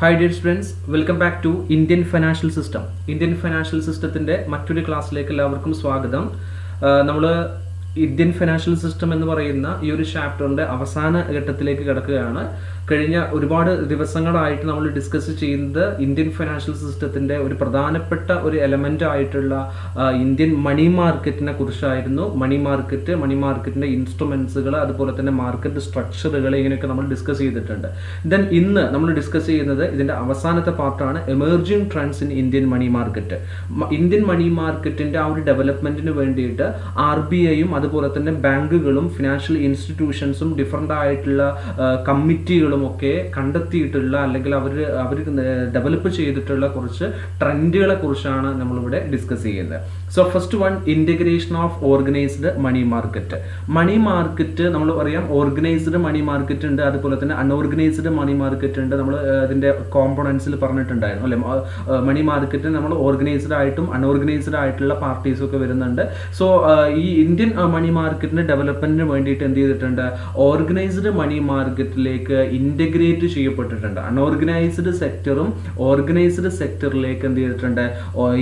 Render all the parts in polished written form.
Hi dear students, welcome back to Indian Financial System. Indian Financial Systemത്തിന്റെ മറ്റൊരു ക്ലാസ്സിലേക്ക് എല്ലാവർക്കും സ്വാഗതം. നമ്മൾ ഇന്ത്യൻ ഫിനാൻഷ്യൽ സിസ്റ്റം എന്ന് പറയുന്ന ഈ ഒരു ചാപ്റ്ററിന്റെ അവസാന ഘട്ടത്തിലേക്ക് കടക്കുകയാണ്. കഴിഞ്ഞ ഒരുപാട് ദിവസങ്ങളായിട്ട് നമ്മൾ ഡിസ്കസ് ചെയ്യുന്നത് ഇന്ത്യൻ ഫിനാൻഷ്യൽ സിസ്റ്റത്തിന്റെ ഒരു പ്രധാനപ്പെട്ട ഒരു എലമെന്റ് ആയിട്ടുള്ള ഇന്ത്യൻ മണി മാർക്കറ്റിനെ കുറിച്ചായിരുന്നു. മണി മാർക്കറ്റിന്റെ ഇൻസ്ട്രുമെന്റ്സുകൾ, അതുപോലെ തന്നെ മാർക്കറ്റ് സ്ട്രക്ചറുകൾ, ഇങ്ങനെയൊക്കെ നമ്മൾ ഡിസ്കസ് ചെയ്തിട്ടുണ്ട്. ദെൻ ഇന്ന് നമ്മൾ ഡിസ്കസ് ചെയ്യുന്നത് ഇതിന്റെ അവസാനത്തെ പാർട്ടാണ്, emerging trends in Indian money market. Indian money മാർക്കറ്റിന്റെ ആ ഒരു ഡെവലപ്മെന്റിന് വേണ്ടിയിട്ട് RBIയും അതുപോലെ തന്നെ ബാങ്കുകളും ഫിനാൻഷ്യൽ ഇൻസ്റ്റിറ്റ്യൂഷൻസും ഡിഫറെൻ്റ് ആയിട്ടുള്ള കമ്മിറ്റികളും ഒക്കെ കണ്ടെത്തിയിട്ടുള്ള അല്ലെങ്കിൽ അവർ ഡെവലപ്പ് ചെയ്തിട്ടുള്ള കുറച്ച് ട്രെൻഡുകളെ കുറിച്ചാണ് നമ്മളിവിടെ ഡിസ്കസ് ചെയ്യുന്നത്. So first one, integration of organised money market. Money market നമ്മൾ പറയാം, ഓർഗനൈസ്ഡ് മണി മാർക്കറ്റ് ഉണ്ട്, അതുപോലെ തന്നെ അൺഓർഗനൈസ്ഡ് മണി മാർക്കറ്റ് ഉണ്ട്. നമ്മൾ ഇതിന്റെ കോമ്പോണൻസിൽ പറഞ്ഞിട്ടുണ്ടായിരുന്നു അല്ലെ. മണി മാർക്കറ്റ് നമ്മൾ ഓർഗനൈസ്ഡ് ആയിട്ടും അൺഓർഗനൈസ്ഡ് ആയിട്ടുള്ള പാർട്ടീസും ഒക്കെ വരുന്നുണ്ട്. സോ ഈ ഇന്ത്യൻ മണി മാർക്കറ്റിന്റെ ഡെവലപ്മെന്റിന് വേണ്ടിയിട്ട് എന്ത് ചെയ്തിട്ടുണ്ട്, ഓർഗനൈസ്ഡ് മണി മാർക്കറ്റിലേക്ക് ഇന്റഗ്രേറ്റ് ചെയ്യപ്പെട്ടിട്ടുണ്ട്. അൺഓർഗനൈസ്ഡ് സെക്ടറും ഓർഗനൈസ്ഡ് സെക്ടറിലേക്ക് എന്ത് ചെയ്തിട്ടുണ്ട്,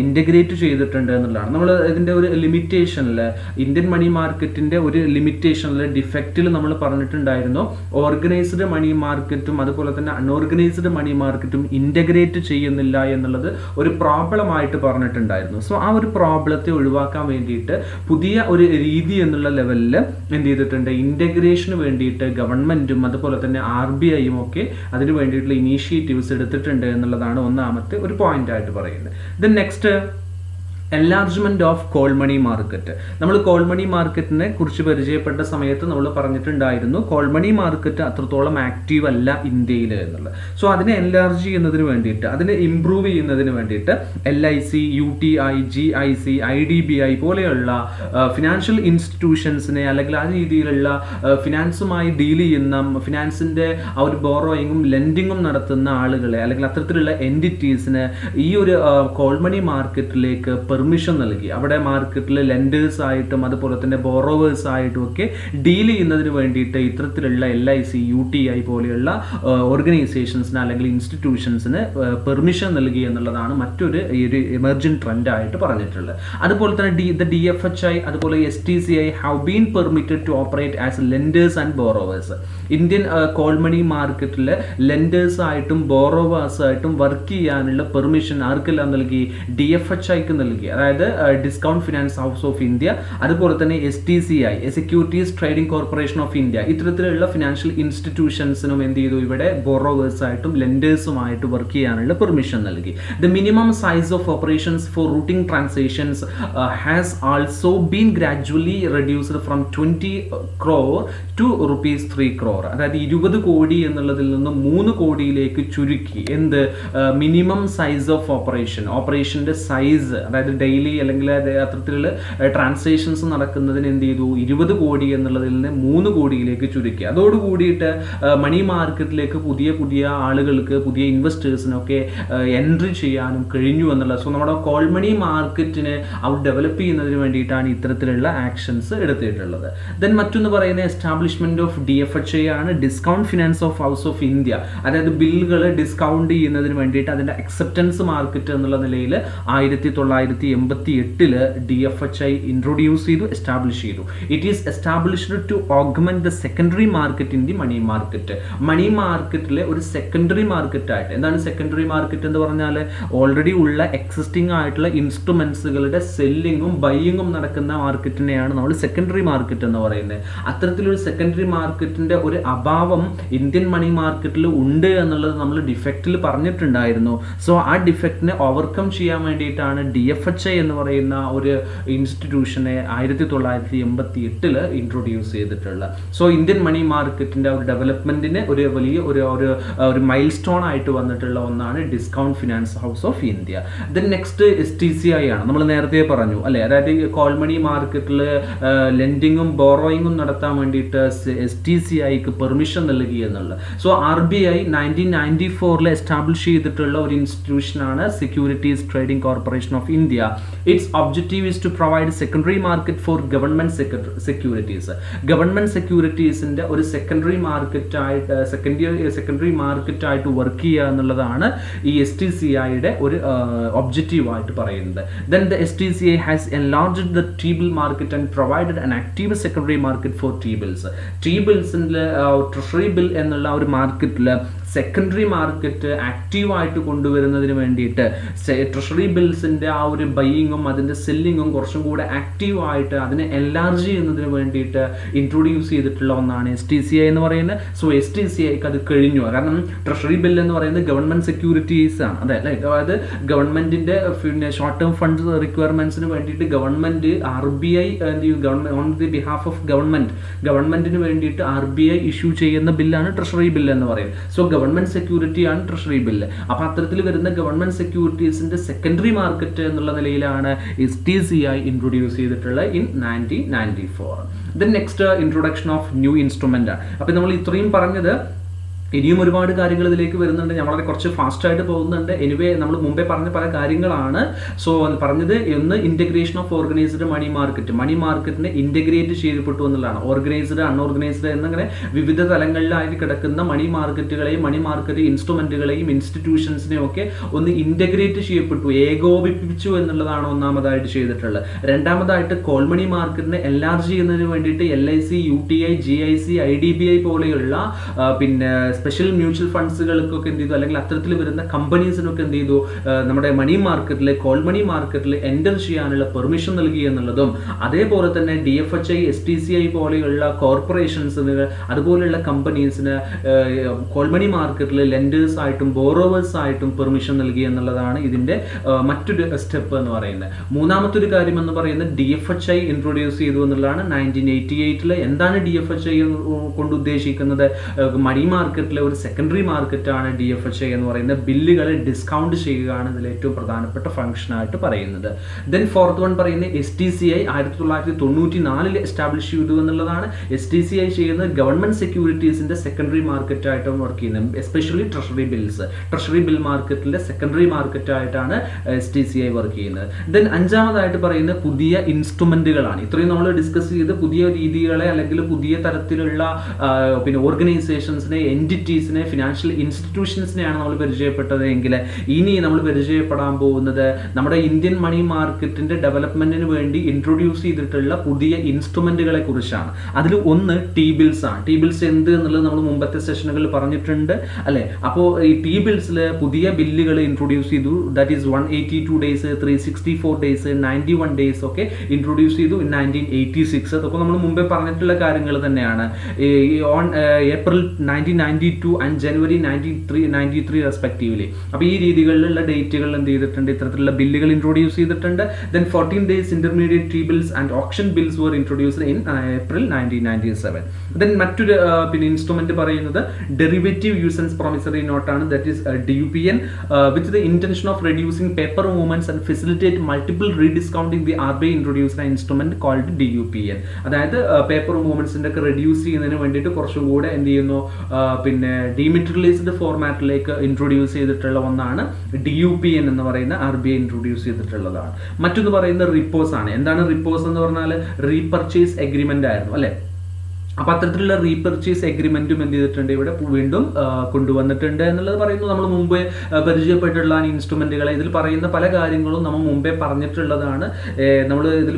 ഇന്റഗ്രേറ്റ് ചെയ്തിട്ടുണ്ട് എന്നുള്ളതാണ്. നമ്മൾ ഇതിന്റെ ഒരു ലിമിറ്റേഷനിൽ, ഇന്ത്യൻ മണി മാർക്കറ്റിന്റെ ഒരു ലിമിറ്റേഷനിൽ, ഡിഫക്റ്റിൽ നമ്മൾ പറഞ്ഞിട്ടുണ്ടായിരുന്നു, ഓർഗനൈസ്ഡ് മണി മാർക്കറ്റും അതുപോലെ തന്നെ അൺഓർഗനൈസ്ഡ് മണി മാർക്കറ്റും ഇന്റഗ്രേറ്റ് ചെയ്യുന്നില്ല എന്നുള്ളത് ഒരു പ്രോബ്ലം ആയിട്ട് പറഞ്ഞിട്ടുണ്ടായിരുന്നു. സോ ആ ഒരു പ്രോബ്ലത്തെ ഒഴിവാക്കാൻ വേണ്ടിയിട്ട് പുതിയ ഒരു രീതി എന്നുള്ള ലെവലിൽ എന്ത് ചെയ്തിട്ടുണ്ട്, ഇന്റഗ്രേഷന് വേണ്ടിയിട്ട് ഗവൺമെന്റും അതുപോലെ തന്നെ RBIയും ഒക്കെ അതിന് വേണ്ടിയിട്ടുള്ള ഇനീഷ്യേറ്റീവ്സ് എടുത്തിട്ടുണ്ട് എന്നുള്ളതാണ് ഒന്നാമത്തെ ഒരു പോയിന്റ് ആയിട്ട് പറയുന്നത്. Then next, enlargement of call money market. നമ്മൾ കോൾ മണി മാർക്കറ്റിനെ കുറിച്ച് പരിചയപ്പെട്ട സമയത്ത് നമ്മൾ പറഞ്ഞിട്ടുണ്ടായിരുന്നു, കോൾ മണി മാർക്കറ്റ് അത്രത്തോളം ആക്റ്റീവ് അല്ല ഇന്ത്യയിൽ എന്നുള്ളത്. സോ അതിനെ എൻലാർജ് ചെയ്യുന്നതിന് വേണ്ടിയിട്ട്, അതിനെ ഇംപ്രൂവ് ചെയ്യുന്നതിന് വേണ്ടിയിട്ട് LIC, UTI, GIC, IDBI പോലെയുള്ള ഫിനാൻഷ്യൽ ഇൻസ്റ്റിറ്റ്യൂഷൻസിനെ അല്ലെങ്കിൽ ആ രീതിയിലുള്ള ഫിനാൻസുമായി ഡീൽ ചെയ്യുന്ന, ഫിനാൻസിന്റെ ആ ഒരു ബോറോയിങ്ങും ലെൻഡിങ്ങും നടത്തുന്ന ആളുകളെ അല്ലെങ്കിൽ അത്തരത്തിലുള്ള എൻറ്റിറ്റീസിന് ഈ ഒരു കോൾ മണി മാർക്കറ്റിലേക്ക് പെർമിഷൻ നൽകി. അവിടെ മാർക്കറ്റിൽ ലെൻഡേഴ്സ് ആയിട്ടും അതുപോലെ തന്നെ ബോറോവേഴ്സ് ആയിട്ടും ഒക്കെ ഡീൽ ചെയ്യുന്നതിന് വേണ്ടിയിട്ട് ഇത്തരത്തിലുള്ള LIC, UTI പോലെയുള്ള ഓർഗനൈസേഷൻസിന് അല്ലെങ്കിൽ ഇൻസ്റ്റിറ്റ്യൂഷൻസിന് പെർമിഷൻ നൽകി എന്നുള്ളതാണ് മറ്റൊരു ഒരു എമർജിംഗ് ട്രെൻഡ് ആയിട്ട് പറഞ്ഞിട്ടുള്ളത്. അതുപോലെ തന്നെ DFHI അതുപോലെ STCI have been permitted to operate as lenders and borrowers. Indian call money മാർക്കറ്റിൽ ലെൻഡേഴ്സ് ആയിട്ടും ബോറോവേഴ്സ് ആയിട്ടും വർക്ക് ചെയ്യാനുള്ള പെർമിഷൻ ആർക്കെല്ലാം നൽകി, DFHIക്ക് നൽകി. അതായത് discount finance house of India, അതുപോലെ തന്നെ STCI, securities trading corporation of India, ഇത്തരത്തിലുള്ള ഫിനാൻഷ്യൽ ഇൻസ്റ്റിറ്റ്യൂഷൻസിനും എന്ത് ചെയ്തു, ഇവിടെ ബോറോവേഴ്സ് ആയിട്ടും ലെൻഡേഴ്സുമായിട്ട് വർക്ക് ചെയ്യാനുള്ള പെർമിഷൻ നൽകി. The minimum size of operations for routing transactions has also been gradually reduced from 20 crore to ₹3 crore. അതായത് 20 കോടി എന്നുള്ളതിൽ നിന്ന് 3 കോടിയിലേക്ക് ചുരുക്കി. എന്ത്, മിനിമം സൈസ് ഓഫ് ഓപ്പറേഷന്റെ സൈസ്, അതായത് ഡെയിലി അല്ലെങ്കിൽ അത്തരത്തിലുള്ള ട്രാൻസാക്ഷൻസ് നടക്കുന്നതിന് എന്ത് ചെയ്തു, 20 കോടി എന്നുള്ളതിൽ നിന്ന് 3 കോടിയിലേക്ക് ചുരുക്കി. അതോടുകൂടിയിട്ട് മണി മാർക്കറ്റിലേക്ക് പുതിയ ആളുകൾക്ക്, പുതിയ ഇൻവെസ്റ്റേഴ്സിനൊക്കെ എൻട്രി ചെയ്യാനും കഴിഞ്ഞു എന്നുള്ളത്. സോ നമ്മുടെ കോൾ മണി മാർക്കറ്റിനെ അവർ ഡെവലപ്പ് ചെയ്യുന്നതിന് വേണ്ടിയിട്ടാണ് ഇത്തരത്തിലുള്ള ആക്ഷൻസ് എടുത്തിട്ടുള്ളത്. ദെൻ മറ്റൊന്ന് പറയുന്നത് എസ്റ്റാബ്ലിഷ്മെന്റ് ഓഫ് DFHI ആണ്, discount finance of house of India. അതായത് ബില്ലുകൾ ഡിസ്കൗണ്ട് ചെയ്യുന്നതിന് വേണ്ടിയിട്ട് അതിന്റെ അക്സെപ്റ്റൻസ് മാർക്കറ്റ് എന്നുള്ള നിലയിൽ 1988 DFHI ഇൻട്രൊഡ്യൂസ് ചെയ്തു, എസ്റ്റാബ്ലിഷ് ചെയ്തു. It is established to augment the secondary market in the money market. Money മാർക്കറ്റിലെ ഒരു സെക്കൻഡറി മാർക്കറ്റ് ആയിട്ട്, എന്താണ് സെക്കൻഡറി മാർക്കറ്റ് എന്ന് പറഞ്ഞാൽ, ഓൾറെഡി ഉള്ള എക്സിസ്റ്റിംഗ് ആയിട്ടുള്ള ഇൻസ്ട്രുമെന്റ്സുകളുടെ സെല്ലിങ്ങും ബൈയിങ്ങും നടക്കുന്ന മാർക്കറ്റിനെയാണ് നമ്മൾ സെക്കൻഡറി മാർക്കറ്റ് എന്ന് പറയുന്നത്. അത്തരത്തിലൊരു സെക്കൻഡറി മാർക്കറ്റിന്റെ ഒരു അഭാവം ഇന്ത്യൻ മണി മാർക്കറ്റിൽ ഉണ്ട് എന്നുള്ളത് നമ്മൾ ഡിഫക്റ്റിൽ പറഞ്ഞിട്ടുണ്ടായിരുന്നു. സോ ആ ഡിഫക്റ്റിനെ ഓവർകം ചെയ്യാൻ വേണ്ടിയിട്ടാണ് DFHI എന്ന് പറയുന്ന ഒരു ഇൻസ്റ്റിറ്റ്യൂഷനെ 1988 ഇൻട്രൊഡ്യൂസ് ചെയ്തിട്ടുള്ളത്. സോ ഇന്ത്യൻ മണി മാർക്കറ്റിന്റെ ഒരു ഡെവലപ്മെന്റിന് ഒരു വലിയ ഒരു മൈൽ സ്റ്റോൺ ആയിട്ട് വന്നിട്ടുള്ള ഒന്നാണ് discount finance house of India. Then next STCI ആണ്. നമ്മൾ നേരത്തെ പറഞ്ഞു അല്ലെ, അതായത് കോൾ മണി മാർക്കറ്റിൽ ലെൻഡിങ്ങും ബോറോയിങ്ങും നടത്താൻ വേണ്ടിയിട്ട് STCIക്ക് പെർമിഷൻ നൽകി എന്നുള്ളത്. സോ RBI 1994 എസ്റ്റാബ്ലിഷ് ചെയ്തിട്ടുള്ള ഒരു ഇൻസ്റ്റിറ്റ്യൂഷനാണ് securities trading corporation of India. ചെയ്യുക. Its objective is to provide secondary market for government securities. Government സെക്യൂരിറ്റീസിന്റെ ഒരു സെക്കൻഡറി മാർക്കറ്റായിട്ട് വർക്ക് ചെയ്യുക എന്നുള്ളതാണ് ഈ STCIയുടെ ഒരു ഒബ്ജക്റ്റീവായിട്ട് പറയുന്നത്. Then the STCI has enlarged the T-bill market and provided an active secondary market for T-bills. T-billsന്റെ treasury bill എന്നുള്ള ഒരു മാർക്കറ്റിൽ സെക്കൻഡറി മാർക്കറ്റ് ആക്റ്റീവായിട്ട് കൊണ്ടുവരുന്നതിന് വേണ്ടിയിട്ട് ട്രഷറി ബിൽസിൻ്റെ ആ ഒരു ബൈയിങ്ങും അതിൻ്റെ സെല്ലിങ്ങും കുറച്ചും കൂടെ ആക്റ്റീവായിട്ട് അതിനെ എൻലാർജ് ചെയ്യുന്നതിന് വേണ്ടിയിട്ട് ഇൻട്രൊഡ്യൂസ് ചെയ്തിട്ടുള്ള ഒന്നാണ് STCI എന്ന് പറയുന്നത്. സോ STCIക്ക് അത് കഴിഞ്ഞു. കാരണം ട്രഷറി ബിൽ എന്ന് പറയുന്നത് ഗവൺമെൻറ് സെക്യൂരിറ്റീസ് ആണ്. അതായത് ഗവൺമെൻറ്റിൻ്റെ പിന്നെ ഷോർട്ട് ടേം ഫണ്ട് റിക്വയർമെൻറ്റ്സിന് വേണ്ടിയിട്ട് government RBI on the behalf of ഗവൺമെൻറ്റിന് വേണ്ടിയിട്ട് RBI ഇഷ്യൂ ചെയ്യുന്ന ബില്ലാണ് ട്രഷറി ബിൽ എന്ന് പറയുന്നത്. സോ ഗവൺമെന്റ് സെക്യൂരിറ്റി ആണ് ട്രഷറി ബില്ല്. അപ്പോൾ അത്തരത്തിൽ വരുന്ന ഗവൺമെന്റ് സെക്യൂരിറ്റീസിന്റെ സെക്കൻഡറി മാർക്കറ്റ് എന്നുള്ള നിലയിലാണ് STCI ഇൻട്രൊഡ്യൂസ് ചെയ്തിട്ടുള്ളത് in 1994. Then next introduction of new instrument ആണ്. അപ്പോൾ നമ്മൾ ഇത്രയും പറഞ്ഞത്, ഇനിയും ഒരുപാട് കാര്യങ്ങൾ ഇതിലേക്ക് വരുന്നുണ്ട്. ഞാൻ വളരെ കുറച്ച് ഫാസ്റ്റായിട്ട് പോകുന്നുണ്ട്. എനിവേ നമ്മൾ മുമ്പേ പറഞ്ഞ പല കാര്യങ്ങളാണ്. സോ പറഞ്ഞത് ഒന്ന് ഇൻറ്റഗ്രേഷൻ ഓഫ് ഓർഗനൈസ്ഡ് മണി മാർക്കറ്റിനെ ഇൻറ്റഗ്രേറ്റ് ചെയ്യപ്പെട്ടു എന്നുള്ളതാണ്. ഓർഗനൈസ്ഡ് അൺഓർഗനൈസ്ഡ് എന്നിങ്ങനെ വിവിധ തലങ്ങളിലായിട്ട് കിടക്കുന്ന മണി മാർക്കറ്റ് ഇൻസ്ട്രുമെന്റുകളെയും ഇൻസ്റ്റിറ്റ്യൂഷൻസിനെയും ഒക്കെ ഒന്ന് ഇൻറ്റഗ്രേറ്റ് ചെയ്യപ്പെട്ടു, ഏകോപിപ്പിച്ചു എന്നുള്ളതാണ് ഒന്നാമതായിട്ട് ചെയ്തിട്ടുള്ളത്. രണ്ടാമതായിട്ട് കോൾ മണി മാർക്കറ്റിനെ എൻലാർജ് ചെയ്യുന്നതിന് വേണ്ടിയിട്ട് LIC, UTI, GIC, IDBI പോലെയുള്ള പിന്നെ സ്പെഷ്യൽ മ്യൂച്വൽ ഫണ്ട്സുകൾക്കൊക്കെ എന്ത് ചെയ്തു, അല്ലെങ്കിൽ അത്തരത്തിൽ വരുന്ന കമ്പനീസിനൊക്കെ എന്ത് ചെയ്തു, നമ്മുടെ മണി മാർക്കറ്റിൽ കോൾ മണി മാർക്കറ്റിൽ എൻ്റർ ചെയ്യാനുള്ള പെർമിഷൻ നൽകി എന്നുള്ളതും, അതേപോലെ തന്നെ DFHI, STCI പോലെയുള്ള കോർപ്പറേഷൻസിന് അതുപോലെയുള്ള കമ്പനീസിന് കോൾ മണി മാർക്കറ്റിൽ ലെൻഡേഴ്സ് ആയിട്ടും ബോറോവേഴ്സ് ആയിട്ടും പെർമിഷൻ നൽകി എന്നുള്ളതാണ് ഇതിൻ്റെ മറ്റൊരു സ്റ്റെപ്പ് എന്ന് പറയുന്നത്. മൂന്നാമത്തെ ഒരു കാര്യം എന്ന് പറയുന്നത് DFHI ഇൻട്രൊഡ്യൂസ് ചെയ്തു എന്നുള്ളതാണ് 1988. എന്താണ് DFHI കൊണ്ട് ഉദ്ദേശിക്കുന്നത്? മണി മാർക്കറ്റിലെ ഒരു സെക്കൻഡറി മാർക്കറ്റാണ് DFHI എന്ന് പറയുന്നത്. ബില്ലുകളെ ഡിസ്കൗണ്ട് ചെയ്യുകയാണ് ഇതിൽ ഏറ്റവും പ്രധാനപ്പെട്ട ഫംഗ്ഷൻ ആയിട്ട് പറയുന്നത്. ദെൻ ഫോർത്ത് വൺ പറയുന്നത് STCI 1994 എസ്റ്റാബ്ലിഷ് ചെയ്തു എന്നുള്ളതാണ്. STCI ചെയ്യുന്നത് ഗവൺമെന്റ് സെക്യൂരിറ്റീസിന്റെ സെക്കൻഡറി മാർക്കറ്റായിട്ടും വർക്ക് ചെയ്യുന്നത്, എസ്പെഷ്യലി ട്രഷറി ബിൽ മാർക്കറ്റിലെ സെക്കൻഡറി മാർക്കറ്റായിട്ടാണ് STCI വർക്ക് ചെയ്യുന്നത്. ദെൻ അഞ്ചാമതായിട്ട് പറയുന്നത് പുതിയ ഇൻസ്ട്രുമെന്റുകളാണ്. ഇത്രയും നമ്മൾ ഡിസ്കസ് ചെയ്ത് പുതിയ രീതികളെ അല്ലെങ്കിൽ പുതിയ തരത്തിലുള്ള പിന്നെ ഓർഗനൈസേഷൻസിനെ, എൻറ്റിറ്റീസിനെ, ഫിനാൻഷ്യൽ ഇൻസ്റ്റിറ്റ്യൂഷൻസിനെയാണ് നമ്മൾ പരിചയപ്പെട്ടത് എങ്കിൽ ഇനി നമ്മൾ പരിചയപ്പെടാൻ പോകുന്നത് നമ്മുടെ ഇന്ത്യൻ മണി മാർക്കറ്റിന്റെ ഡെവലപ്മെന്റിന് വേണ്ടി ഇൻട്രൊഡ്യൂസ് ചെയ്തിട്ടുള്ള പുതിയ ഇൻസ്ട്രുമെന്റുകളെ കുറിച്ചാണ്. അതിൽ ഒന്ന് T-bills ആണ്. T-bills എന്ത് എന്നുള്ളത് നമ്മൾ മുമ്പത്തെ സെഷനുകളിൽ പറഞ്ഞിട്ടുണ്ട് അല്ലേ. അപ്പോൾ ഈ T-billsൽ പുതിയ ബില്ലുകൾ ഇൻട്രൊഡ്യൂസ് ചെയ്തു. That is 182 days, 364 days, 91 days ഒക്കെ ഇൻട്രൊഡ്യൂസ് ചെയ്തു ഇൻ 1986. അതൊക്കെ നമ്മൾ മുമ്പേ പറഞ്ഞിട്ടുള്ള കാര്യങ്ങൾ തന്നെയാണ്. On April 1992 and January 1993 respectively. അപ്പോൾ ഈ രീതികളിലുള്ള ഡേറ്റുകൾ എന്ത് ചെയ്തിട്ടുണ്ട്, ഇത്തരത്തിലുള്ള ബില്ലുകൾ ഇൻട്രൊഡ്യൂസ് ചെയ്തിട്ടുണ്ട്. Then 14 days intermediate T-bills and option bills were introduced in April 1997. Then മറ്റൊരു പിന്നെ ഇൻസ്ട്രുമെന്റ് പറയുന്നത് ഡെറിവേറ്റീവ് യൂസൻസ് പ്രൊമിസറി നോട്ടാണ്. That is DUPN, with the intention of reducing paper movements and facilitate multiple rediscounting the RBI introduced instrument called DUPN. അതായത് paper മൂവ്മെന്റ്സിന്റെ ഒക്കെ reduce ചെയ്യുന്നതിന് വേണ്ടിയിട്ട് കുറച്ചും കൂടെ എന്ത് ചെയ്യുന്നു, പിന്നെ ഡീമെറ്റീരിയലൈസ്ഡ് ഫോർമാറ്റിലേക്ക് ഇൻട്രൊഡ്യൂസ് ചെയ്തിട്ടുള്ള ഒന്നാണ് DUPN എന്ന് പറയുന്ന RBI ഇൻട്രൊഡ്യൂസ് ചെയ്തിട്ടുള്ളതാണ്. മറ്റൊന്ന് പറയുന്നത് റിപ്പോസ് ആണ്. എന്താണ് റിപ്പോസ് എന്ന് പറഞ്ഞാൽ റീപർച്ചേസ് എഗ്രിമെന്റ് ആയിരുന്നു അല്ലെ. അപ്പോൾ അത്തരത്തിലുള്ള റീപർച്ചേസ് എഗ്രിമെന്റും എന്ത് ചെയ്തിട്ടുണ്ട്, ഇവിടെ വീണ്ടും കൊണ്ടുവന്നിട്ടുണ്ട് എന്നുള്ളത് പറയുന്നു. നമ്മൾ മുമ്പേ പരിചയപ്പെട്ടുള്ള ഇൻസ്ട്രുമെന്റുകളെ ഇതിൽ പറയുന്ന പല കാര്യങ്ങളും നമ്മൾ മുമ്പേ പറഞ്ഞിട്ടുള്ളതാണ്. നമ്മൾ ഇതിൽ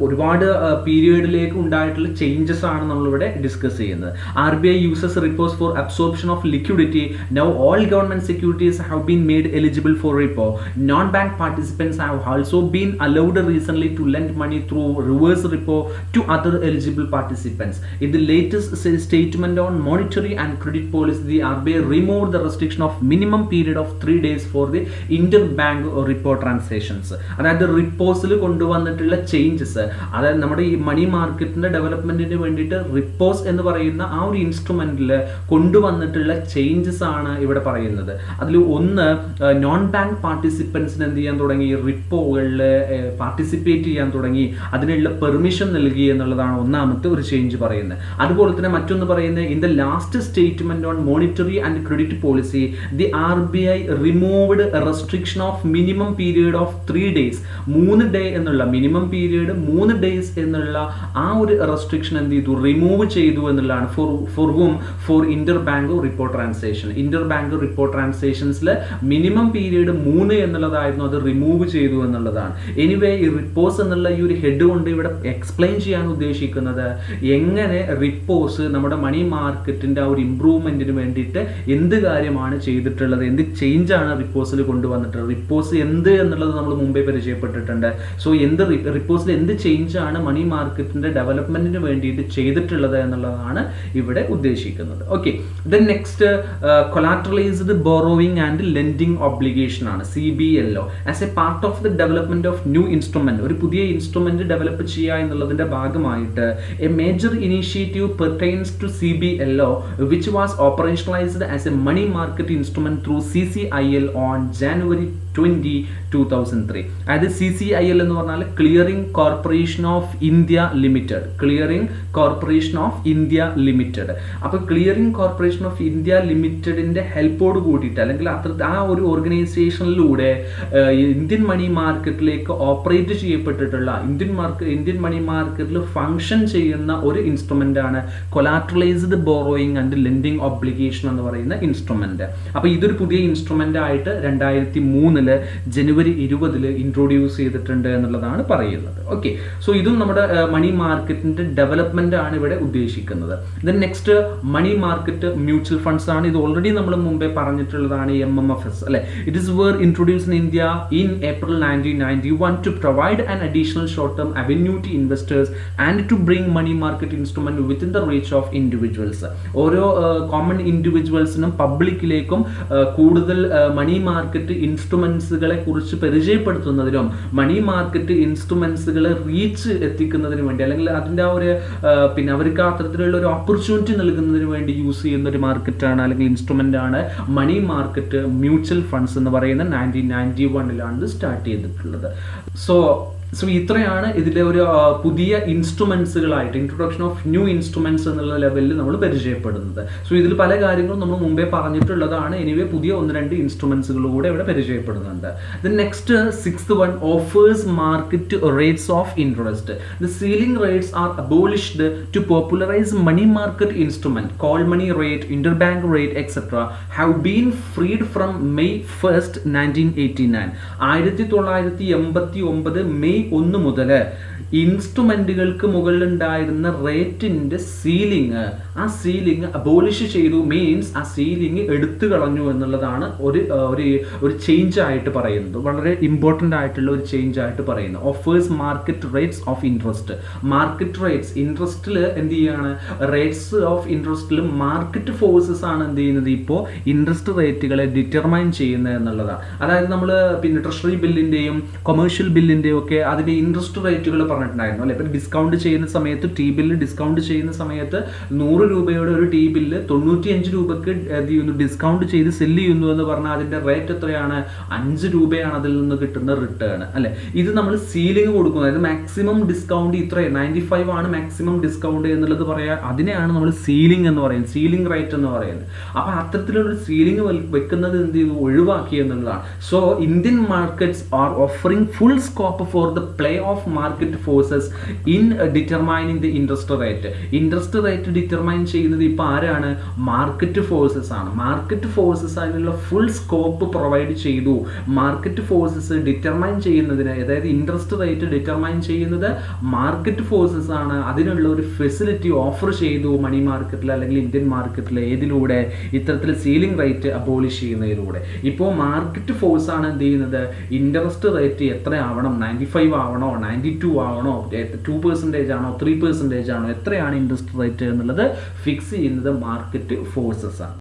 ഒരുപാട് പീരിയഡിലേക്ക് ഉണ്ടായിട്ടുള്ള ചേഞ്ചസ് ആണ് നമ്മളിവിടെ ഡിസ്കസ് ചെയ്യുന്നത്. RBI uses repos for absorption of liquidity. Now all government securities have been made eligible for repo. Non-bank participants have also been allowed recently to lend money through reverse repo to other eligible participants. In the latest statement on monetary and credit policy, the RBI removed the restriction of minimum period of 3 days for the interbank repo transactions. അതായത് റിപ്പോസിൽ കൊണ്ടുവന്നിട്ടുള്ള changes, അതായത് നമ്മുടെ ഈ മണി മാർക്കറ്റിന്റെ ഡെവലപ്മെന്റിന് വേണ്ടിയിട്ട് repose എന്ന് പറയുന്ന ആ ഒരു ഇൻസ്ട്രുമെന്റിൽ കൊണ്ടുവന്നിട്ടുള്ള ചേഞ്ചസ് ആണ് ഇവിടെ പറയുന്നത്. അതിൽ ഒന്ന്, നോൺ ബാങ്ക് പാർട്ടിസിപ്പൻസിന് എന്ത് ചെയ്യാൻ തുടങ്ങി, റിപ്പോകളിൽ പാർട്ടിസിപ്പേറ്റ് ചെയ്യാൻ തുടങ്ങി, അതിനുള്ള പെർമിഷൻ നൽകി എന്നുള്ളതാണ് ഒന്നാമത്തെ ഒരു ചേഞ്ച് പറയുന്നത്. അതുപോലെ തന്നെ മറ്റൊന്ന് പറയുന്നത് in the last statement on monetary and credit policy the RBI removed restriction of minimum period of 3 days 3 day എന്നുള്ള മിനിമം പീരീഡ് 3 days എന്നുള്ള ആ ഒരു റെസ്ട്രിക്ഷൻ എന്ത് ചെയ്തു, റിമൂവ് ചെയ്തു എന്നുള്ളതാണ്. For whom, for inter bank report transaction. Inter bank report ട്രാൻസാക്ഷൻസിൽ minimum period 3 എന്നുള്ളതായിരുന്നു, അത് റിമൂവ് ചെയ്തു എന്നുള്ളതാണ്. എനിവേ ഈ റിപ്പോസ് എന്നുള്ള ഈ ഒരു ഹെഡ് കൊണ്ട് ഇവിടെ എക്സ്പ്ലെയിൻ ചെയ്യാൻ ഉദ്ദേശിക്കുന്നത് എങ്ങനെ റിപ്പോസ് നമ്മുടെ മണി മാർക്കറ്റിന്റെ ആ ഒരു ഇംപ്രൂവ്മെന്റിന് വേണ്ടിയിട്ട് എന്ത് കാര്യമാണ് ചെയ്തിട്ടുള്ളത്, എന്ത് ചേഞ്ച് ആണ് റിപ്പോസിൽ കൊണ്ടുവന്നിട്ടുള്ളത്. റിപ്പോസ് എന്ത് എന്നുള്ളത് നമ്മൾ മുമ്പേ പരിചയപ്പെട്ടിട്ടുണ്ട്. സോ എന്ത് റിപ്പോസിൽ എന്ത് ചേഞ്ച് ആണ് മണി മാർക്കറ്റിന്റെ ഡെവലപ്മെന്റിന് വേണ്ടിയിട്ട് ചെയ്തിട്ടുള്ളത് എന്നുള്ളതാണ് ഇവിടെ ഉദ്ദേശിക്കുന്നത്. Okay, then next collateralised borrowing and lending obligation ആണ്, CBLO. As a part of the development of new instrument, ഒരു പുതിയ ഇൻസ്ട്രുമെന്റ് ഡെവലപ്പ് ചെയ്യുക എന്നുള്ളതിന്റെ ഭാഗമായിട്ട് a major initiative pertains to CBLO which was operationalised as a money market instrument through CCIL on January 20, 2003. അതായത് CCIL എന്ന് പറഞ്ഞാൽ clearing corporation of India limited. Clearing corporation of India limited. അപ്പോൾ clearing corporation of India ലിമിറ്റഡിന്റെ ഹെൽപ്പോട് കൂടിയിട്ട് അല്ലെങ്കിൽ ആ ഒരു ഓർഗനൈസേഷനിലൂടെ Indian money മാർക്കറ്റിലേക്ക് ഓപ്പറേറ്റ് ചെയ്യപ്പെട്ടിട്ടുള്ള ഇന്ത്യൻ മണി മാർക്കറ്റിൽ ഫംഗ്ഷൻ ചെയ്യുന്ന ഒരു ഇൻസ്ട്രുമെന്റ് ആണ് കൊളാറ്ററലൈസ്ഡ് ബോറോയിങ് ആൻഡ് ലെൻഡിങ് ഒബ്ലിഗേഷൻ എന്ന് പറയുന്ന ഇൻസ്ട്രുമെന്റ്. അപ്പോൾ ഇതൊരു പുതിയ ഇൻസ്ട്രുമെന്റ് ആയിട്ട് 2003 ജനുവരി 20 ഇൻട്രൊഡ്യൂസ് ചെയ്തിട്ടുണ്ട് എന്നുള്ളതാണ് പറയുന്നത്. ഓക്കെ, സോ ഇതും നമ്മുടെ മണി മാർക്കറ്റിന്റെ ഡെവലപ്മെന്റ് ആണ് ഇവിടെ ഉദ്ദേശിക്കുന്നത്. Then next money market mutual funds ആണ്. ഇത് ഓൾറെഡി നമ്മൾ മുമ്പേ പറഞ്ഞിട്ടുള്ളതാണ്, MMFs അല്ലെ. It is where introduced in India in April 1991 to provide an additional short term avenue to investors and to bring money market instrument within the reach of individuals. ഓരോ common ഇൻഡിവിജ്വൽസിനും പബ്ലിക്കിലേക്കും കൂടുതൽ money market ഇൻസ്ട്രുമെന്റ്സുകളെ കുറിച്ച് പരിചയപ്പെടുത്തുന്നതിനും money market ഇൻസ്ട്രുമെന്റ്സുകളെ reach എത്തിക്കുന്നതിന് വേണ്ടി അല്ലെങ്കിൽ അതിൻ്റെ ആ ഒരു പിന്നെ അവർക്ക് അത്തരത്തിലുള്ള ഒരു ഓപ്പർച്യൂണിറ്റി നൽകുന്നതിന് വേണ്ടി യൂസ് ചെയ്യുന്ന ഒരു മാർക്കറ്റാണ് അല്ലെങ്കിൽ ഇൻസ്ട്രുമെന്റ് ആണ് മണി മാർക്കറ്റ് മ്യൂച്വൽ ഫണ്ട്സ് എന്ന് പറയുന്ന 1991 സ്റ്റാർട്ട് ചെയ്തിട്ടുള്ളത്. സോ ഇത്രയാണ് ഇതിലെ ഒരു പുതിയ ഇൻസ്ട്രുമെന്റ്സുകളായിട്ട് ഇൻട്രൊഡക്ഷൻ ഓഫ് ന്യൂ ഇൻസ്ട്രുമെന്റ്സ് എന്നുള്ള ലെവലിൽ നമ്മൾ പരിചയപ്പെടുന്നത്. സോ ഇതിൽ പല കാര്യങ്ങളും നമ്മൾ മുമ്പേ പറഞ്ഞിട്ടുള്ളതാണ്. എനിവേ പുതിയ 1-2 ഇൻസ്ട്രുമെന്റ്സുകൾ കൂടെ ഇവിടെ പരിചയപ്പെടുന്നുണ്ട്. Then next 6th one, offers market rates of interest. The ceiling rates are abolished to popularise money market instrument. Call money rate, interbank rate etcetera have been freed from May 1, 1989. 1989 മെയ് 1 മുതൽ ഇൻസ്ട്രുമെന്റുകൾക്ക് മുകളിലുണ്ടായിരുന്ന റേറ്റിന്റെ സീലിംഗ്, ആ ceiling abolish ചെയ്തു. Means ആ ceiling എടുത്തു കളഞ്ഞു എന്നുള്ളതാണ് ഒരു ചേഞ്ച് ആയിട്ട് പറയുന്നത്. വളരെ ഇമ്പോർട്ടൻ്റ് ആയിട്ടുള്ള ഒരു ചേഞ്ച് ആയിട്ട് പറയുന്നത്. Offers market rates of interest. Market rates ഇൻട്രസ്റ്റിൽ എന്ത് ചെയ്യാണ്, റേറ്റ്സ് ഓഫ് ഇൻട്രസ്റ്റിൽ മാർക്കറ്റ് ഫോഴ്സസ് ആണ് എന്ത് ചെയ്യുന്നത്, ഇപ്പോൾ ഇൻട്രസ്റ്റ് റേറ്റുകളെ ഡിറ്റർമൈൻ ചെയ്യുന്നത് എന്നുള്ളതാണ്. അതായത് നമ്മൾ പിന്നെ ട്രഷറി ബില്ലിന്റെയും കൊമേഴ്ഷ്യൽ ബില്ലിന്റെയും ഒക്കെ അതിന്റെ ഇൻട്രസ്റ്റ് റേറ്റുകൾ പറഞ്ഞിട്ടുണ്ടായിരുന്നു അല്ലെ. ഇപ്പം ഡിസ്കൗണ്ട് ചെയ്യുന്ന സമയത്ത് ടി ബില്ല് ഡിസ്കൗണ്ട് ചെയ്യുന്ന സമയത്ത് 100 രൂപയുടെ ഒരു ടി ബില്ല് 95 രൂപക്ക് ഡിസ്കൗണ്ട് ചെയ്ത് സെല്ല് ചെയ്യുന്നു എന്ന് പറഞ്ഞാൽ അതിന്റെ റേറ്റ് എത്രയാണ്, 5 രൂപയാണ് അതിൽ നിന്ന് കിട്ടുന്ന റിട്ടേൺ അല്ലെ. ഇത് നമ്മൾ സീലിംഗ് കൊടുക്കുന്നത്, അതായത് മാക്സിമം ഡിസ്കൗണ്ട് ഇത്ര 95 ആണ് മാക്സിമം ഡിസ്കൗണ്ട് എന്നുള്ളത് പറയാ, അതിനെയാണ് നമ്മൾ സീലിംഗ് എന്ന് പറയുന്നത്, സീലിംഗ് റേറ്റ് എന്ന് പറയുന്നത്. അപ്പൊ അത്തരത്തിലുള്ള സീലിംഗ് വെക്കുന്നത് എന്ത് ചെയ്തു, ഒഴിവാക്കി എന്നുള്ളതാണ്. So Indian markets R offering full scope for the play off market forces in determining the interest rate. Interest rate determine ചെയ്യുന്നത് ഇപ്പൊ ആരാണ്, മാർക്കറ്റ് ഫോഴ്സസ് ആണ്. മാർക്കറ്റ് ഫോഴ്സസ് അതിനുള്ള ഫുൾ സ്കോപ്പ് പ്രൊവൈഡ് ചെയ്തു. മാർക്കറ്റ് ഫോഴ്സസ് ഡിറ്റർമൈൻ ചെയ്യുന്നതിന്, അതായത് interest rate determine ചെയ്യുന്നത് market forces ആണ്. അതിനുള്ള ഒരു ഫെസിലിറ്റി ഓഫർ ചെയ്തു മണി മാർക്കറ്റിൽ അല്ലെങ്കിൽ ഇന്ത്യൻ മാർക്കറ്റിൽ. ഏതിലൂടെ, ഇത്തരത്തിൽ സീലിംഗ് റേറ്റ് അബോളിഷ് ചെയ്യുന്നതിലൂടെ. ഇപ്പോൾ മാർക്കറ്റ് ഫോഴ്സ് ആണ് എന്ത് ചെയ്യുന്നത്, ഇൻട്രസ്റ്റ് റേറ്റ് എത്ര ആവണം, 95 ആവണോ, 92 ആവണോ, 2% ആണോ, 3% ആണോ, എത്രയാണ് ഇൻട്രസ്റ്റ് റേറ്റ് എന്നുള്ളത് ഫിക്സ് ചെയ്യുന്നത് മാർക്കറ്റ് ഫോഴ്സസ് ആണ്.